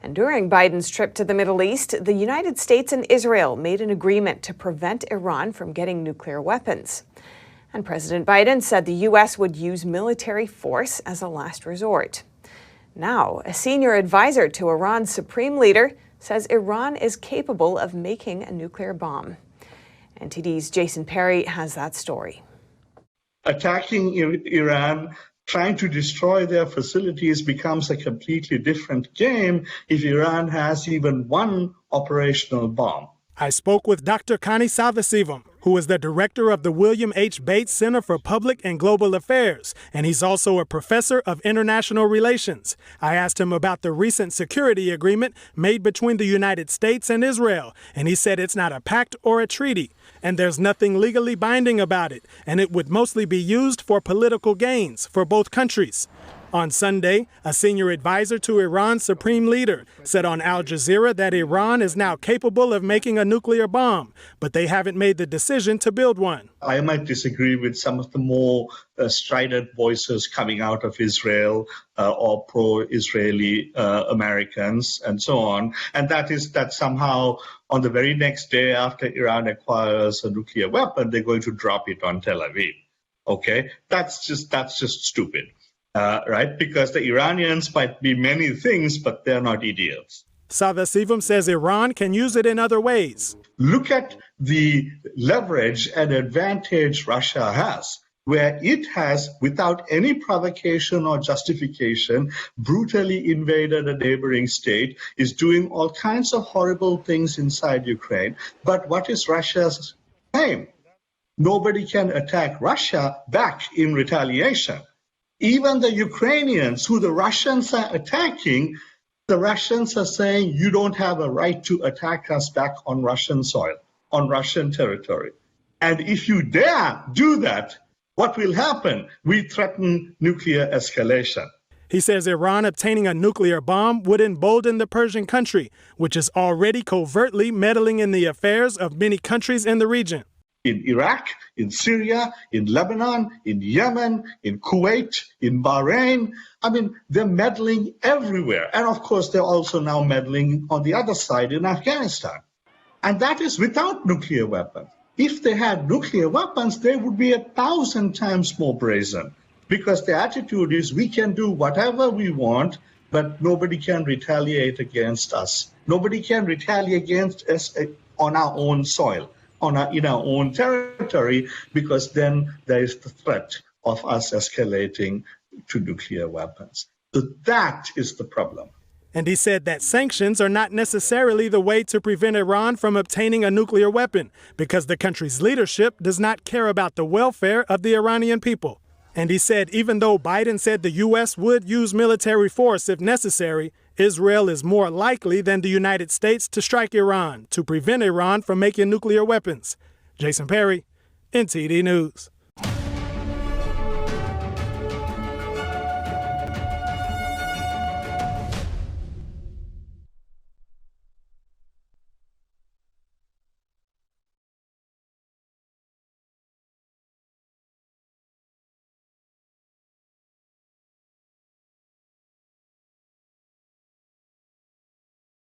And during Biden's trip to the Middle East, the United States and Israel made an agreement to prevent Iran from getting nuclear weapons. And President Biden said the U.S. would use military force as a last resort. Now, a senior advisor to Iran's supreme leader says Iran is capable of making a nuclear bomb. NTD's Jason Perry has that story. Attacking Iran, trying to destroy their facilities becomes a completely different game if Iran has even one operational bomb. I spoke with Dr. Connie Salvasivam, who is the director of the William H. Bates Center for Public and Global Affairs, and he's also a professor of international relations. I asked him about the recent security agreement made between the United States and Israel, and he said it's not a pact or a treaty, and there's nothing legally binding about it, and it would mostly be used for political gains for both countries. On Sunday, a senior advisor to Iran's supreme leader said on Al Jazeera that Iran is now capable of making a nuclear bomb, but they haven't made the decision to build one. I might disagree with some of the more strident voices coming out of Israel or pro-Israeli Americans and so on. And that is that somehow on the very next day after Iran acquires a nuclear weapon, they're going to drop it on Tel Aviv. Okay, that's just stupid. Right? Because the Iranians might be many things, but they're not idiots. Salvasivam says Iran can use it in other ways. Look at the leverage and advantage Russia has, where it has, without any provocation or justification, brutally invaded a neighboring state, is doing all kinds of horrible things inside Ukraine. But what is Russia's claim? Nobody can attack Russia back in retaliation. Even the Ukrainians, who the Russians are attacking, the Russians are saying, you don't have a right to attack us back on Russian soil, on Russian territory. And if you dare do that, what will happen? We threaten nuclear escalation. He says Iran obtaining a nuclear bomb would embolden the Persian country, which is already covertly meddling in the affairs of many countries in the region. In Iraq, in Syria, in Lebanon, in Yemen, in Kuwait, in Bahrain. I mean, they're meddling everywhere. And of course, they're also now meddling on the other side in Afghanistan. And that is without nuclear weapons. If they had nuclear weapons, they would be 1,000 times more brazen. Because the attitude is we can do whatever we want, but nobody can retaliate against us. Nobody can retaliate against us on our own soil. In our own territory, because then there is the threat of us escalating to nuclear weapons. So that is the problem. And he said that sanctions are not necessarily the way to prevent Iran from obtaining a nuclear weapon, because the country's leadership does not care about the welfare of the Iranian people. And he said even though Biden said the U.S. would use military force if necessary, Israel is more likely than the United States to strike Iran to prevent Iran from making nuclear weapons. Jason Perry, NTD News.